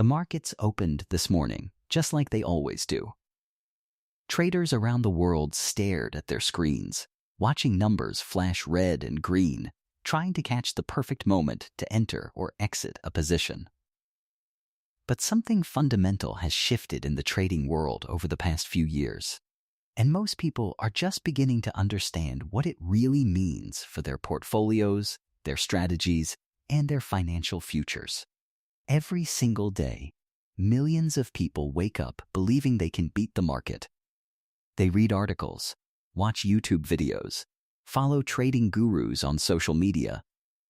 The markets opened this morning, just like they always do. Traders around the world stared at their screens, watching numbers flash red and green, trying to catch the perfect moment to enter or exit a position. But something fundamental has shifted in the trading world over the past few years, and most people are just beginning to understand what it really means for their portfolios, their strategies, and their financial futures. Every single day, millions of people wake up believing they can beat the market. They read articles, watch YouTube videos, follow trading gurus on social media,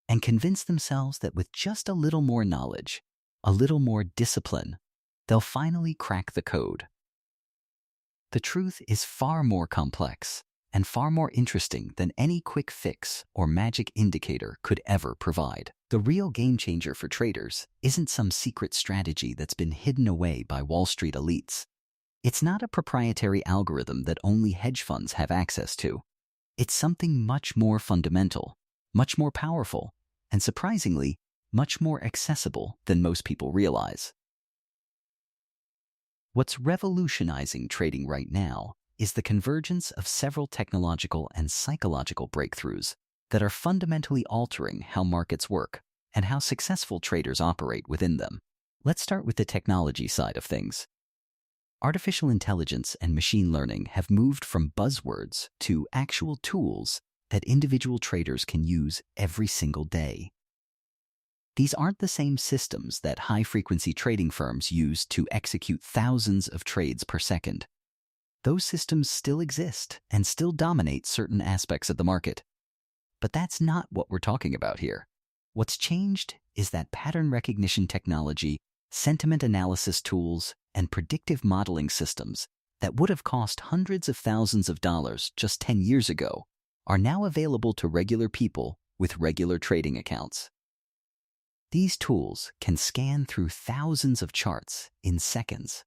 and convince themselves that with just a little more knowledge, a little more discipline, they'll finally crack the code. The truth is far more complex and far more interesting than any quick fix or magic indicator could ever provide. The real game changer for traders isn't some secret strategy that's been hidden away by Wall Street elites. It's not a proprietary algorithm that only hedge funds have access to. It's something much more fundamental, much more powerful, and surprisingly, much more accessible than most people realize. What's revolutionizing trading right now is the convergence of several technological and psychological breakthroughs that are fundamentally altering how markets work and how successful traders operate within them. Let's start with the technology side of things. Artificial intelligence and machine learning have moved from buzzwords to actual tools that individual traders can use every single day. These aren't the same systems that high-frequency trading firms use to execute thousands of trades per second. Those systems still exist and still dominate certain aspects of the market. But that's not what we're talking about here. What's changed is that pattern recognition technology, sentiment analysis tools, and predictive modeling systems that would have cost hundreds of thousands of dollars just 10 years ago are now available to regular people with regular trading accounts. These tools can scan through thousands of charts in seconds,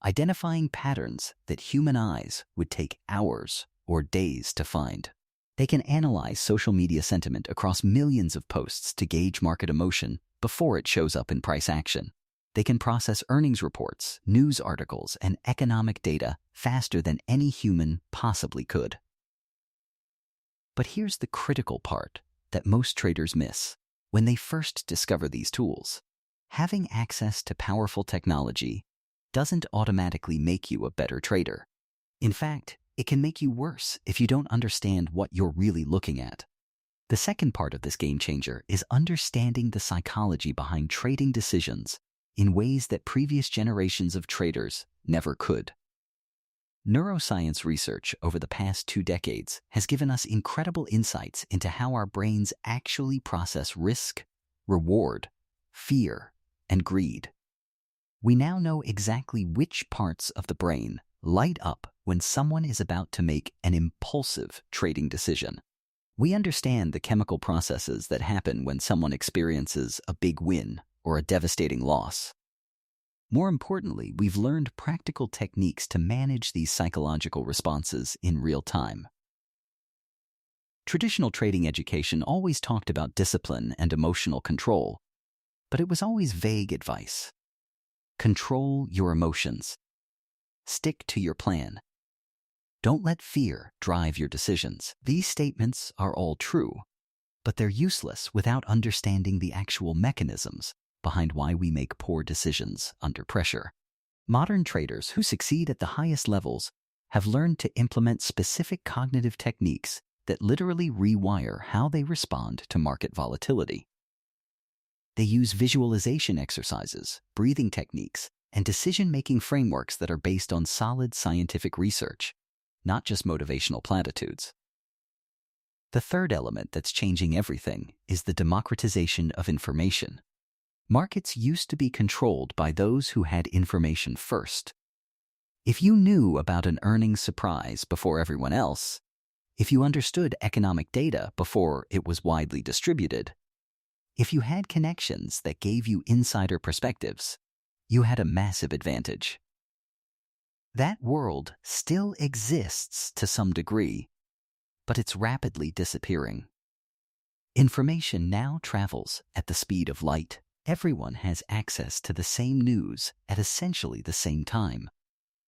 identifying patterns that human eyes would take hours or days to find. They can analyze social media sentiment across millions of posts to gauge market emotion before it shows up in price action. They can process earnings reports, news articles, and economic data faster than any human possibly could. But here's the critical part that most traders miss. When they first discover these tools, having access to powerful technology doesn't automatically make you a better trader. In fact, it can make you worse if you don't understand what you're really looking at. The second part of this game changer is understanding the psychology behind trading decisions in ways that previous generations of traders never could. Neuroscience research over the past 2 decades has given us incredible insights into how our brains actually process risk, reward, fear, and greed. We now know exactly which parts of the brain light up when someone is about to make an impulsive trading decision. We understand the chemical processes that happen when someone experiences a big win or a devastating loss. More importantly, we've learned practical techniques to manage these psychological responses in real time. Traditional trading education always talked about discipline and emotional control, but it was always vague advice. Control your emotions. Stick to your plan. Don't let fear drive your decisions. These statements are all true, but they're useless without understanding the actual mechanisms behind why we make poor decisions under pressure. Modern traders who succeed at the highest levels have learned to implement specific cognitive techniques that literally rewire how they respond to market volatility. They use visualization exercises, breathing techniques, and decision-making frameworks that are based on solid scientific research, not just motivational platitudes. The third element that's changing everything is the democratization of information. Markets used to be controlled by those who had information first. If you knew about an earnings surprise before everyone else, if you understood economic data before it was widely distributed, if you had connections that gave you insider perspectives, you had a massive advantage. That world still exists to some degree, but it's rapidly disappearing. Information now travels at the speed of light, Everyone has access to the same news at essentially the same time.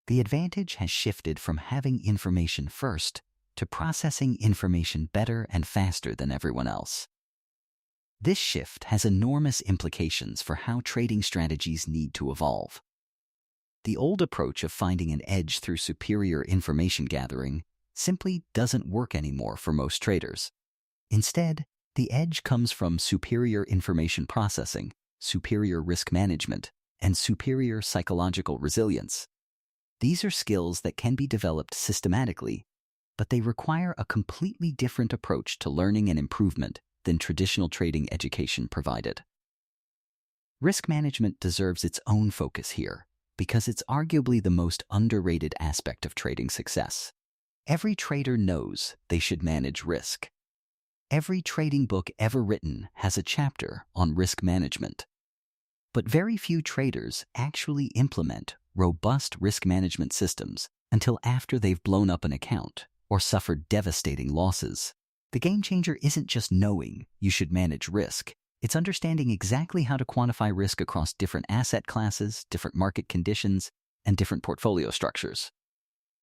The advantage has shifted from having information first to processing information better and faster than everyone else. This shift has enormous implications for how trading strategies need to evolve. The old approach of finding an edge through superior information gathering simply doesn't work anymore for most traders. Instead, the edge comes from superior information processing, superior risk management, and superior psychological resilience. These are skills that can be developed systematically, but they require a completely different approach to learning and improvement than traditional trading education provided. Risk management deserves its own focus here because it's arguably the most underrated aspect of trading success. Every trader knows they should manage risk. Every trading book ever written has a chapter on risk management. But very few traders actually implement robust risk management systems until after they've blown up an account or suffered devastating losses. The game changer isn't just knowing you should manage risk. It's understanding exactly how to quantify risk across different asset classes, different market conditions, and different portfolio structures.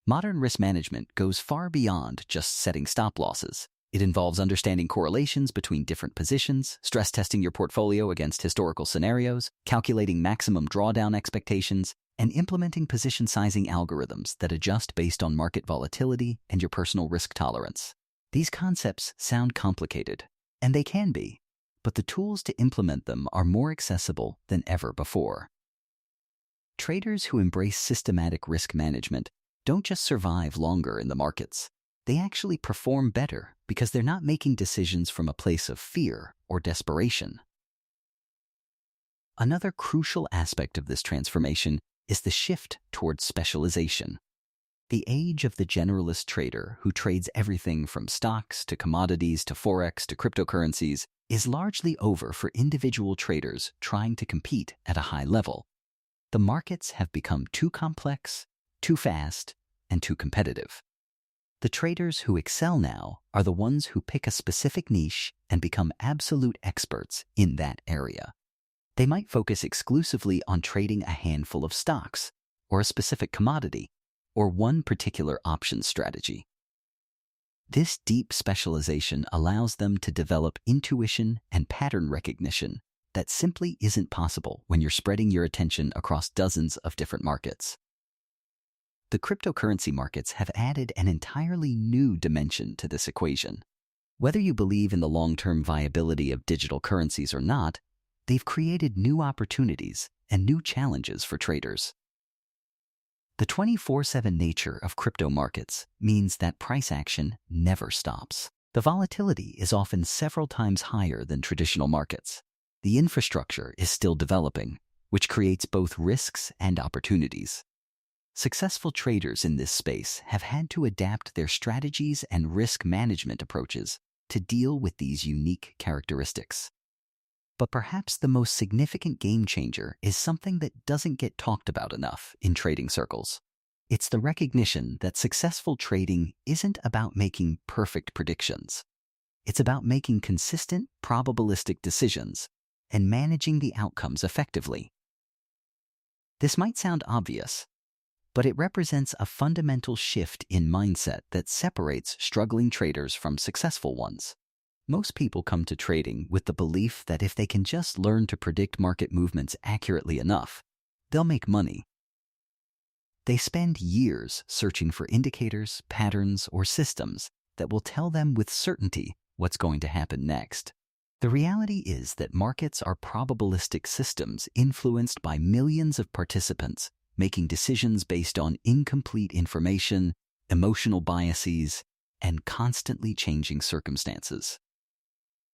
Modern risk management goes far beyond just setting stop losses. It involves understanding correlations between different positions, stress testing your portfolio against historical scenarios, calculating maximum drawdown expectations, and implementing position sizing algorithms that adjust based on market volatility and your personal risk tolerance. These concepts sound complicated, and they can be, but the tools to implement them are more accessible than ever before. Traders who embrace systematic risk management don't just survive longer in the markets. They actually perform better because they're not making decisions from a place of fear or desperation. Another crucial aspect of this transformation is the shift towards specialization. The age of the generalist trader who trades everything from stocks to commodities to forex to cryptocurrencies is largely over for individual traders trying to compete at a high level. The markets have become too complex, too fast, and too competitive. The traders who excel now are the ones who pick a specific niche and become absolute experts in that area. They might focus exclusively on trading a handful of stocks, or a specific commodity, or one particular option strategy. This deep specialization allows them to develop intuition and pattern recognition that simply isn't possible when you're spreading your attention across dozens of different markets. The cryptocurrency markets have added an entirely new dimension to this equation. Whether you believe in the long-term viability of digital currencies or not, they've created new opportunities and new challenges for traders. The 24/7 nature of crypto markets means that price action never stops. The volatility is often several times higher than traditional markets. The infrastructure is still developing, which creates both risks and opportunities. Successful traders in this space have had to adapt their strategies and risk management approaches to deal with these unique characteristics. But perhaps the most significant game changer is something that doesn't get talked about enough in trading circles. It's the recognition that successful trading isn't about making perfect predictions. It's about making consistent, probabilistic decisions and managing the outcomes effectively. This might sound obvious, but it represents a fundamental shift in mindset that separates struggling traders from successful ones. Most people come to trading with the belief that if they can just learn to predict market movements accurately enough, they'll make money. They spend years searching for indicators, patterns, or systems that will tell them with certainty what's going to happen next. The reality is that markets are probabilistic systems influenced by millions of participants making decisions based on incomplete information, emotional biases, and constantly changing circumstances.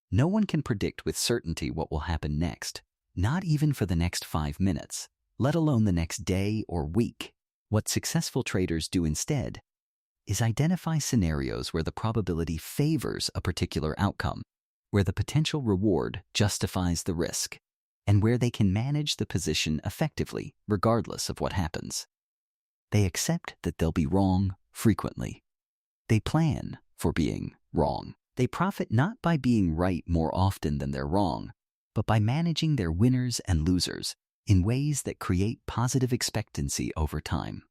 No one can predict with certainty what will happen next, not even for the next 5 minutes, let alone the next day or week. What successful traders do instead is identify scenarios where the probability favors a particular outcome, where the potential reward justifies the risk, and where they can manage the position effectively regardless of what happens. They accept that they'll be wrong frequently. They plan for being wrong. They profit not by being right more often than they're wrong, but by managing their winners and losers in ways that create positive expectancy over time.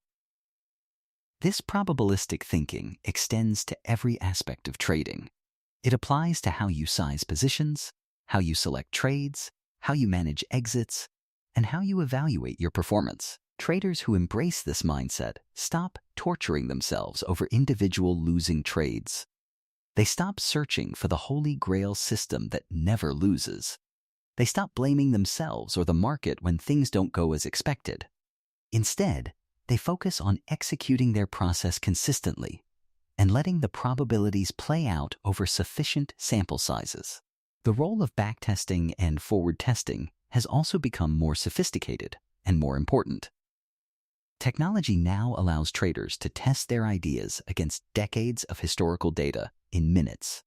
This probabilistic thinking extends to every aspect of trading. It applies to how you size positions, how you select trades, how you manage exits, and how you evaluate your performance. Traders who embrace this mindset stop torturing themselves over individual losing trades. They stop searching for the holy grail system that never loses. They stop blaming themselves or the market when things don't go as expected. Instead, they focus on executing their process consistently and letting the probabilities play out over sufficient sample sizes. The role of backtesting and forward testing has also become more sophisticated and more important. Technology now allows traders to test their ideas against decades of historical data in minutes.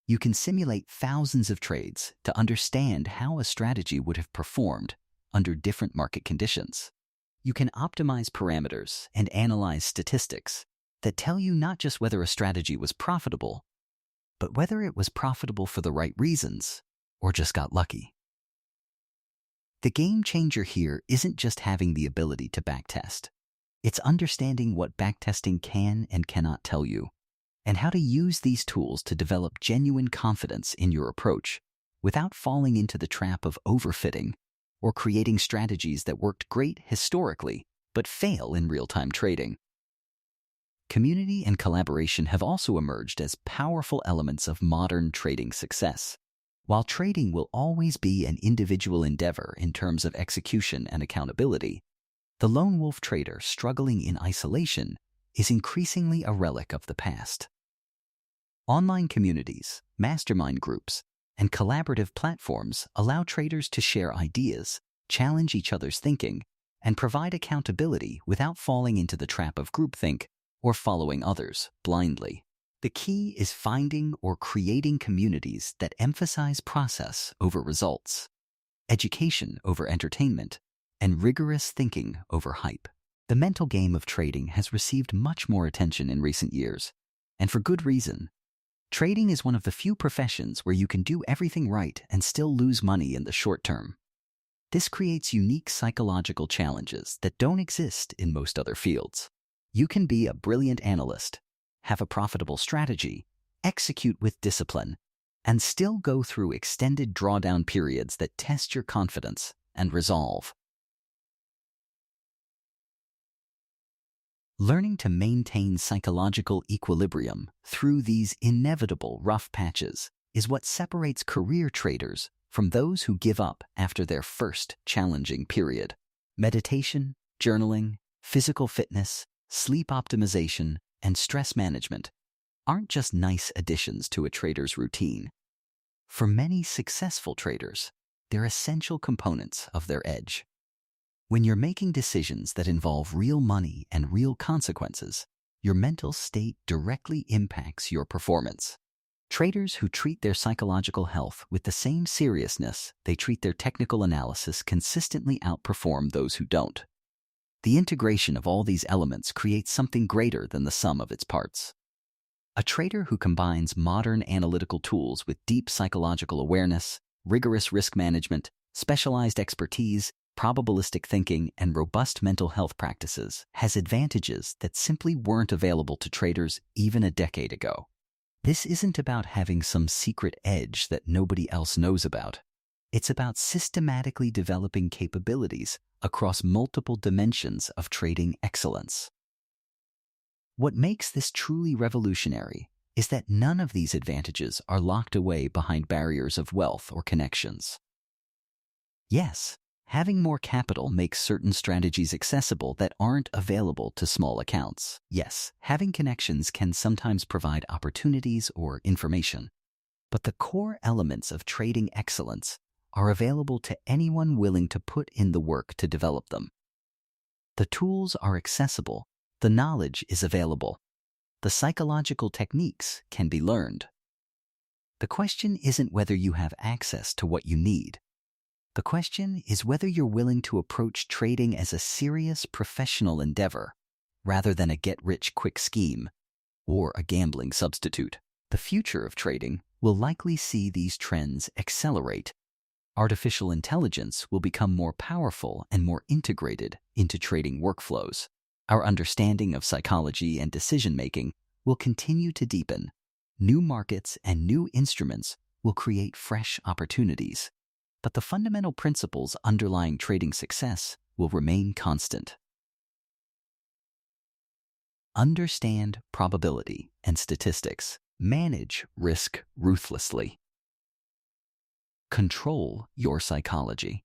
You can simulate thousands of trades to understand how a strategy would have performed under different market conditions. You can optimize parameters and analyze statistics that tell you not just whether a strategy was profitable, but whether it was profitable for the right reasons or just got lucky. The game changer here isn't just having the ability to backtest. It's understanding what backtesting can and cannot tell you, and how to use these tools to develop genuine confidence in your approach without falling into the trap of overfitting or creating strategies that worked great historically but fail in real-time trading. Community and collaboration have also emerged as powerful elements of modern trading success. While trading will always be an individual endeavor in terms of execution and accountability, the lone wolf trader struggling in isolation is increasingly a relic of the past. Online communities, mastermind groups, and collaborative platforms allow traders to share ideas, challenge each other's thinking, and provide accountability without falling into the trap of groupthink or following others blindly. The key is finding or creating communities that emphasize process over results, education over entertainment, and rigorous thinking over hype. The mental game of trading has received much more attention in recent years, and for good reason. Trading is one of the few professions where you can do everything right and still lose money in the short term. This creates unique psychological challenges that don't exist in most other fields. You can be a brilliant analyst, have a profitable strategy, execute with discipline, and still go through extended drawdown periods that test your confidence and resolve. Learning to maintain psychological equilibrium through these inevitable rough patches is what separates career traders from those who give up after their first challenging period. Meditation, journaling, physical fitness, sleep optimization, and stress management aren't just nice additions to a trader's routine. For many successful traders, they're essential components of their edge. When you're making decisions that involve real money and real consequences, your mental state directly impacts your performance. Traders who treat their psychological health with the same seriousness they treat their technical analysis consistently outperform those who don't. The integration of all these elements creates something greater than the sum of its parts. A trader who combines modern analytical tools with deep psychological awareness, rigorous risk management, specialized expertise, probabilistic thinking, and robust mental health practices has advantages that simply weren't available to traders even a decade ago. This isn't about having some secret edge that nobody else knows about. It's about systematically developing capabilities across multiple dimensions of trading excellence. What makes this truly revolutionary is that none of these advantages are locked away behind barriers of wealth or connections. Yes, having more capital makes certain strategies accessible that aren't available to small accounts. Yes, having connections can sometimes provide opportunities or information. But the core elements of trading excellence are available to anyone willing to put in the work to develop them. The tools are accessible, the knowledge is available, the psychological techniques can be learned. The question isn't whether you have access to what you need. The question is whether you're willing to approach trading as a serious professional endeavor rather than a get-rich-quick scheme or a gambling substitute. The future of trading will likely see these trends accelerate. Artificial intelligence will become more powerful and more integrated into trading workflows. Our understanding of psychology and decision-making will continue to deepen. New markets and new instruments will create fresh opportunities. But the fundamental principles underlying trading success will remain constant. Understand probability and statistics. Manage risk ruthlessly. Control your psychology.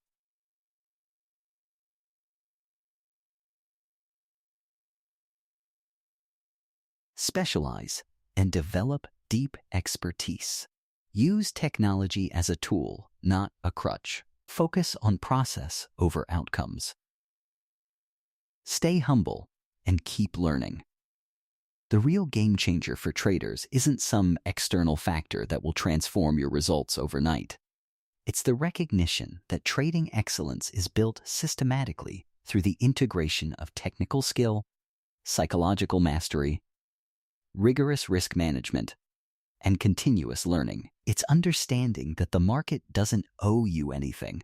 Specialize and develop deep expertise. Use technology as a tool, not a crutch. Focus on process over outcomes. Stay humble and keep learning. The real game changer for traders isn't some external factor that will transform your results overnight. It's the recognition that trading excellence is built systematically through the integration of technical skill, psychological mastery, rigorous risk management, and continuous learning. It's understanding that the market doesn't owe you anything,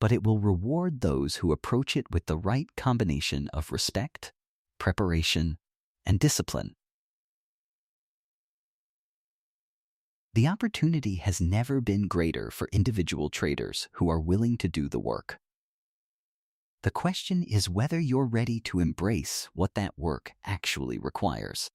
but it will reward those who approach it with the right combination of respect, preparation, and discipline. The opportunity has never been greater for individual traders who are willing to do the work. The question is whether you're ready to embrace what that work actually requires.